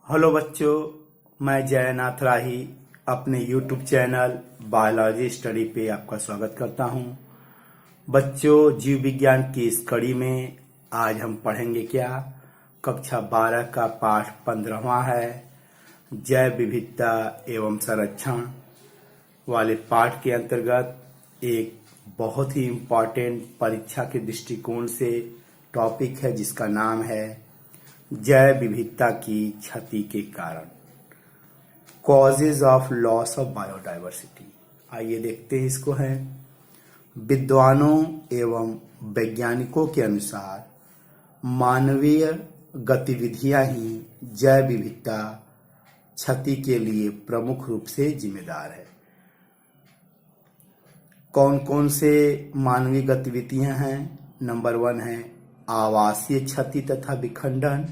Hello बच्चों, मैं जयनाथ राही अपने YouTube चैनल बायोलॉजी स्टडी पे आपका स्वागत करता हूं। बच्चों, जीव विज्ञान की इस कड़ी में आज हम पढ़ेंगे क्या। कक्षा 12 का पाठ 15वां है, जैव विविधता एवं संरक्षण वाले पाठ के अंतर्गत एक बहुत ही इम्पोर्टेंट परीक्षा के दृष्टिकोण से टॉपिक है जिसका नाम है जैव विविधता की क्षति के कारण, causes of loss of biodiversity. आइए देखते हैं इसको है। विद्वानों एवं वैज्ञानिकों के अनुसार मानवीय गतिविधियां ही जैव विविधता क्षति के लिए प्रमुख रूप से जिम्मेदार है। कौन कौन से मानवीय गतिविधियां हैं? नंबर 1 है आवासीय क्षति तथा विखंडन,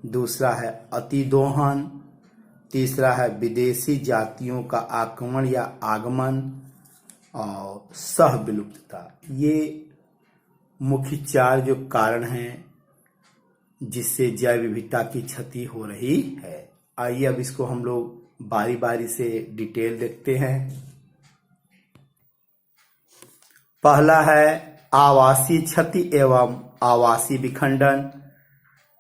दूसरा है अतिदोहन, तीसरा है विदेशी जातियों का आक्रमण या आगमन और सह विलुप्तता। ये मुख्य 4 जो कारण हैं जिससे जैव विविधता की क्षति हो रही है। आइए अब इसको हम लोग बारी बारी से डिटेल देखते हैं। पहला है आवासीय क्षति एवं आवासीय विखंडन,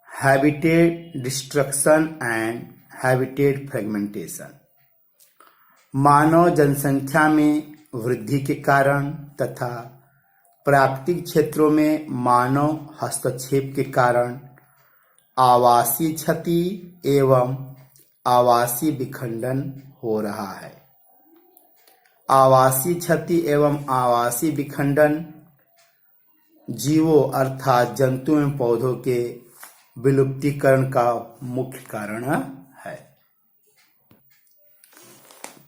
habitat destruction and habitat fragmentation. मानव जनसंख्या में वृद्धि के कारण तथा प्राकृतिक क्षेत्रों में मानव हस्तक्षेप के कारण आवासीय क्षति एवं आवासीय विखंडन हो रहा है। आवासीय क्षति एवं आवासीय विखंडन जीवों अर्थात जंतु एवं पौधों के विलुप्तीकरण का मुख्य कारण है।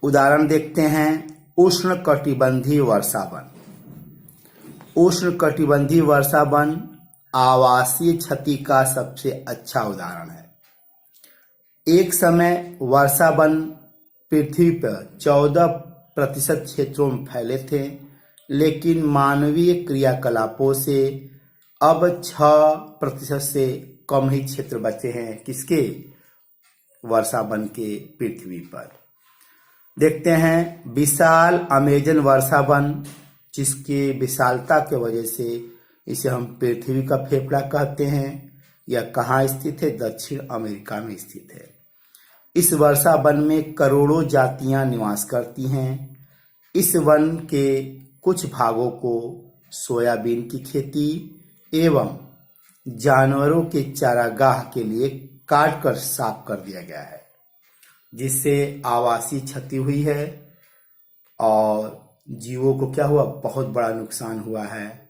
उदाहरण देखते हैं। उष्णकटिबंधीय वर्षावन। उष्णकटिबंधीय वर्षावन आवासीय क्षति का सबसे अच्छा उदाहरण है। एक समय वर्षावन पृथ्वी पर 14% क्षेत्रों में फैले थे, लेकिन मानवीय क्रियाकलापों से अब 6% से कम ही क्षेत्र बचे हैं। किसके? वर्षावन के पृथ्वी पर। देखते हैं विशाल अमेजन वर्षावन, जिसकी विशालता के वजह से इसे हम पृथ्वी का फेफड़ा कहते हैं। यह कहाँ स्थित है? दक्षिण अमेरिका में स्थित है। इस वर्षावन में करोड़ों जातियां निवास करती हैं। इस वन के कुछ भागों को सोयाबीन की खेती एवं जानवरों के चारागाह के लिए काटकर साफ कर दिया गया है, जिससे आवासीय क्षति हुई है और जीवों को क्या हुआ? बहुत बड़ा नुकसान हुआ है।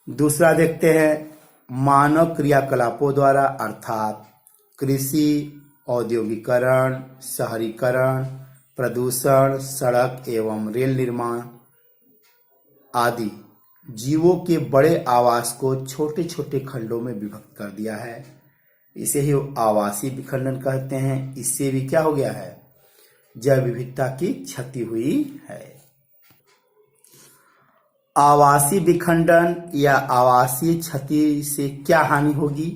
दूसरा देखते हैं मानव क्रियाकलापों द्वारा अर्थात कृषि, औद्योगिकरण, शहरीकरण, प्रदूषण, सड़क एवं रेल निर्माण आदि जीवों के बड़े आवास को छोटे छोटे खंडों में विभक्त कर दिया है। इसे ही आवासीय विखंडन कहते हैं। इससे भी क्या हो गया है? जैव विविधता की क्षति हुई है। आवासीय विखंडन या आवासीय क्षति से क्या हानि होगी?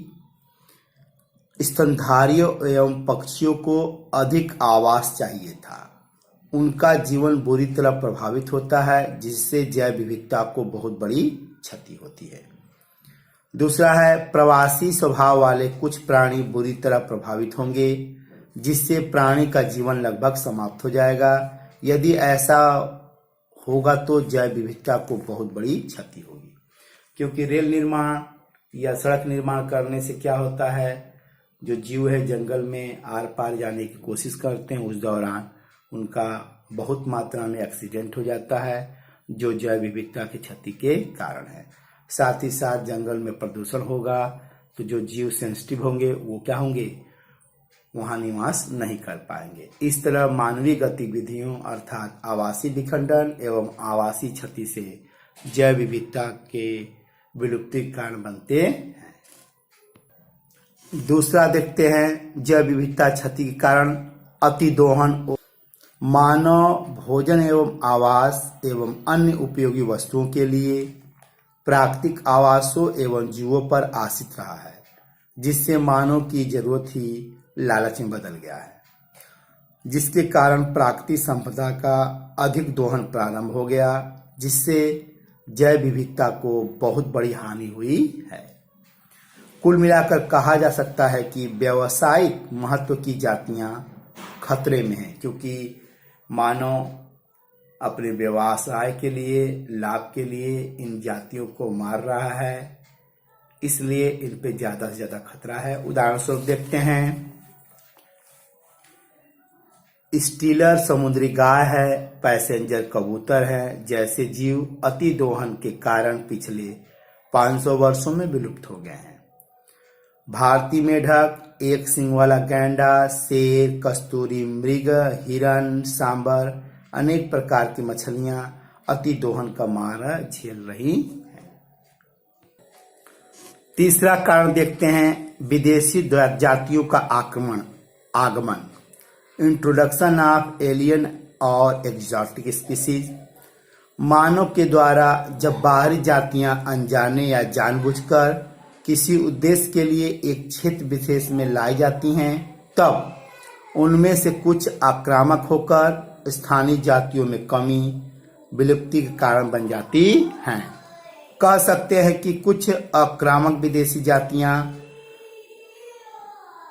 स्तनधारियों एवं पक्षियों को अधिक आवास चाहिए था। उनका जीवन बुरी तरह प्रभावित होता है, जिससे जैव विविधता को बहुत बड़ी क्षति होती है। दूसरा है प्रवासी स्वभाव वाले कुछ प्राणी बुरी तरह प्रभावित होंगे, जिससे प्राणी का जीवन लगभग समाप्त हो जाएगा। यदि ऐसा होगा तो जैव विविधता को बहुत बड़ी क्षति होगी, क्योंकि रेल निर्माण या सड़क निर्माण करने से क्या होता है? जो जीव है जंगल में आर पार जाने की कोशिश करते हैं, उस दौरान उनका बहुत मात्रा में एक्सीडेंट हो जाता है, जो जैव विविधता की क्षति के कारण है। साथ ही साथ जंगल में प्रदूषण होगा तो जो जीव सेंसिटिव होंगे वो क्या होंगे? वहां निवास नहीं कर पाएंगे। इस तरह मानवीय गतिविधियों अर्थात आवासीय विखंडन एवं आवासीय क्षति से जैव विविधता के विलुप्ति के कारण बनते हैं। दूसरा देखते हैं जैव विविधता क्षति के कारण अतिदोहन। मानव भोजन एवं आवास एवं अन्य उपयोगी वस्तुओं के लिए प्राकृतिक आवासों एवं जीवों पर आश्रित रहा है, जिससे मानव की जरूरत ही लालच में बदल गया है, जिसके कारण प्राकृतिक संपदा का अधिक दोहन प्रारंभ हो गया, जिससे जैव विविधता को बहुत बड़ी हानि हुई है। कुल मिलाकर कहा जा सकता है कि व्यावसायिक महत्व की जातियां खतरे में हैं, क्योंकि मानव अपने व्यवसाय के लिए, लाभ के लिए इन जातियों को मार रहा है, इसलिए इन पे ज्यादा से ज्यादा खतरा है। उदाहरण स्वरूप देखते हैं, स्टीलर समुद्री गाय है, पैसेंजर कबूतर है जैसे जीव अति दोहन के कारण पिछले 500 वर्षों में विलुप्त हो गए हैं। भारतीय मेढक, एक सींग वाला गैंडा, शेर, कस्तूरी मृग, हिरन, सांबर, अनेक प्रकार की मछलियां अति दोहन का मार झेल रही हैं। तीसरा कारण देखते हैं, विदेशी जातियों का आगमन, इंट्रोडक्शन ऑफ एलियन और एक्सोटिक स्पीसीज। मानव के द्वारा जब बाहरी जातियां अनजाने या जानबूझकर किसी उद्देश्य के लिए एक क्षेत्र विशेष में लाई जाती हैं, तब उनमें से कुछ आक्रामक होकर स्थानीय जातियों में कमी, विलुप्ति के कारण बन जाती हैं। कह सकते हैं कि कुछ आक्रामक विदेशी जातियां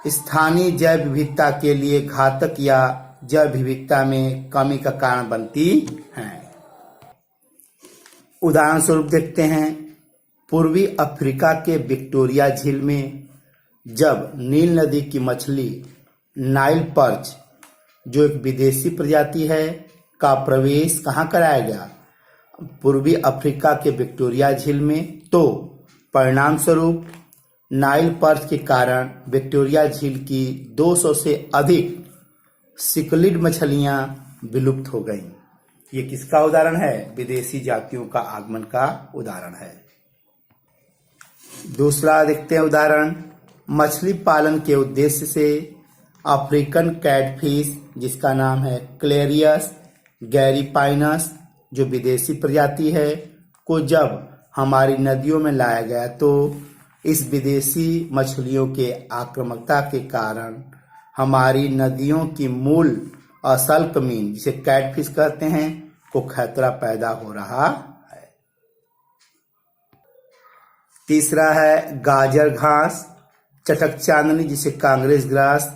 स्थानीय जैव विविधता के लिए घातक या जैव विविधता में कमी का कारण बनती हैं। उदाहरण स्वरूप देखते हैं, पूर्वी अफ्रीका के विक्टोरिया झील में जब नील नदी की मछली नाइल पर्च, जो एक विदेशी प्रजाति है, का प्रवेश कहाँ कराया गया? पूर्वी अफ्रीका के विक्टोरिया झील में, तो परिणाम स्वरूप नाइल पर्च के कारण विक्टोरिया झील की 200 से अधिक सिक्लिड मछलियां विलुप्त हो गईं। ये किसका उदाहरण है? विदेशी जातियों का आगमन का उदाहरण है। दूसरा देखते हैं उदाहरण, मछली पालन के उद्देश्य से अफ्रीकन कैटफिश, जिसका नाम है क्लेरियस गैरीपाइनस, जो विदेशी प्रजाति है, को जब हमारी नदियों में लाया गया, तो इस विदेशी मछलियों के आक्रामकता के कारण हमारी नदियों की मूल असल मीन, जिसे कैटफिश कहते हैं, को खतरा पैदा हो रहा है। तीसरा है गाजर घास, चटक चांदनी, जिसे कांग्रेस ग्रास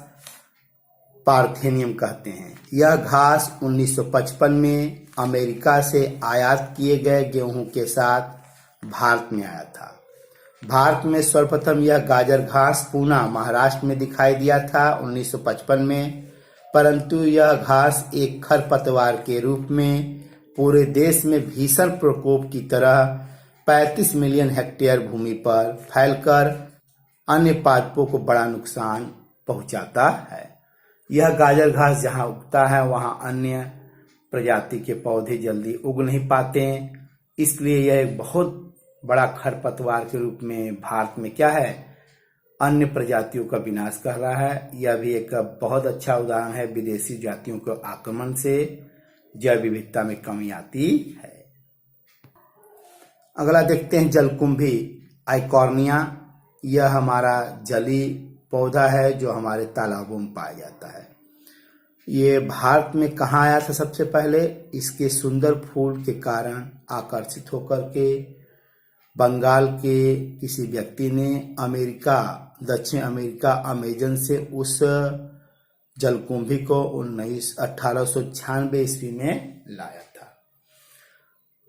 पार्थेनियम कहते हैं। यह घास 1955 में अमेरिका से आयात किए गए गेहूं के साथ भारत में आया था। भारत में सर्वप्रथम यह गाजर घास पूना, महाराष्ट्र में दिखाई दिया था 1955 में, परंतु यह घास एक खरपतवार के रूप में पूरे देश में भीषण प्रकोप की तरह 35 मिलियन हेक्टेयर भूमि पर फैलकर अन्य पादपों को बड़ा नुकसान पहुंचाता है। यह गाजर घास जहां उगता है वहां अन्य प्रजाति के पौधे जल्दी उग नहीं पाते, इसलिए यह एक बहुत बड़ा खरपतवार के रूप में भारत में क्या है, अन्य प्रजातियों का विनाश कर रहा है। यह भी एक बहुत अच्छा उदाहरण है, विदेशी जातियों के आक्रमण से जैव विविधता में कमी आती है। अगला देखते हैं जलकुंभी आइकॉर्निया। यह हमारा जली पौधा है जो हमारे तालाबों में पाया जाता है। ये भारत में कहाँ आया था? सबसे पहले इसके सुंदर फूल के कारण आकर्षित होकर के बंगाल के किसी व्यक्ति ने दक्षिण अमेरिका अमेजन से उस जलकुंभी को 1896 ईस्वी में लाया था।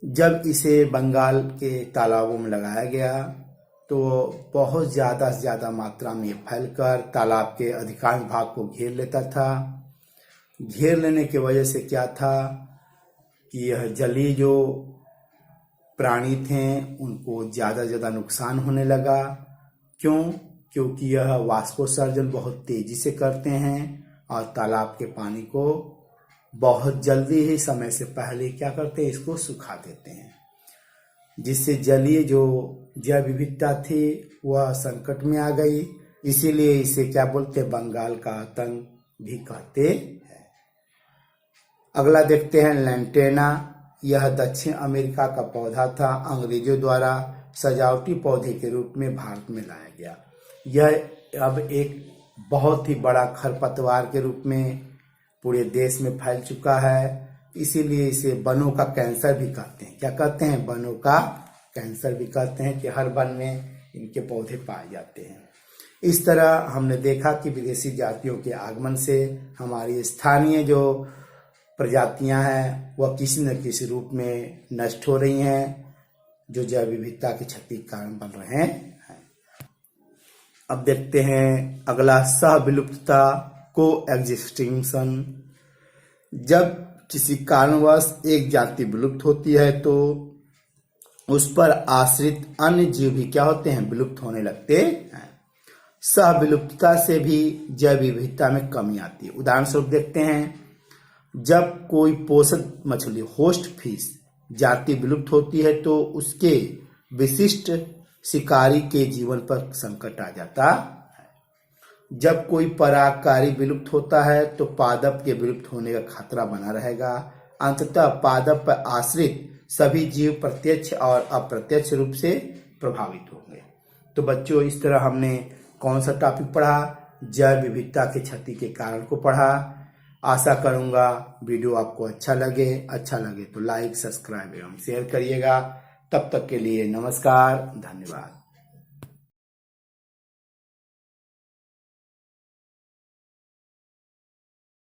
जब इसे बंगाल के तालाबों में लगाया गया तो बहुत ज़्यादा से ज़्यादा मात्रा में फैलकर तालाब के अधिकांश भाग को घेर लेता था। घेर लेने की वजह से क्या था कि यह जली जो प्राणी थे उनको ज़्यादा से ज़्यादा नुकसान होने लगा। क्यों? क्योंकि यह वाष्पोत्सर्जन बहुत तेजी से करते हैं और तालाब के पानी को बहुत जल्दी ही समय से पहले क्या करते हैं, इसको सुखा देते हैं, जिससे जलीय जो जैव विविधता थी वह संकट में आ गई। इसीलिए इसे क्या बोलते, बंगाल का आतंक भी कहते हैं। अगला देखते हैं लैंटेना। यह दक्षिण अमेरिका का पौधा था, अंग्रेजों द्वारा सजावटी पौधे के रूप में भारत में लाया गया। यह अब एक बहुत ही बड़ा खरपतवार के रूप में पूरे देश में फैल चुका है। इसीलिए इसे वनों का कैंसर भी कहते हैं। क्या कहते हैं? वनों का कैंसर भी कहते हैं कि हर वन में इनके पौधे पाए जाते हैं। इस तरह हमने देखा कि विदेशी जातियों के आगमन से हमारी स्थानीय जो प्रजातियां हैं वह किसी न किसी रूप में नष्ट हो रही हैं, जो जैव विविधता की क्षति के कारण बन रहे हैं। अब देखते हैं अगला, सह विलुप्तता को एक्सटिंक्शन। जब किसी कारणवश एक जाति विलुप्त होती है तो उस पर आश्रित अन्य जीव भी क्या होते हैं? विलुप्त होने लगते हैं। सह विलुप्तता से भी जैव विविधता में कमी आती है। उदाहरण स्वरूप देखते हैं, जब कोई पोषक मछली होस्ट फिश जाति विलुप्त होती है तो उसके विशिष्ट शिकारी के जीवन पर संकट आ जाता है। जब कोई परागकारी विलुप्त होता है तो पादप के विलुप्त होने का खतरा बना रहेगा। अंततः पादप पर आश्रित सभी जीव प्रत्यक्ष और अप्रत्यक्ष रूप से प्रभावित होंगे। तो बच्चों, इस तरह हमने कौन सा टॉपिक पढ़ा? जैव विविधता की क्षति के कारण को पढ़ा। आशा करूंगा वीडियो आपको अच्छा लगे तो लाइक, सब्सक्राइब एवं शेयर करिएगा। तब तक के लिए नमस्कार, धन्यवाद।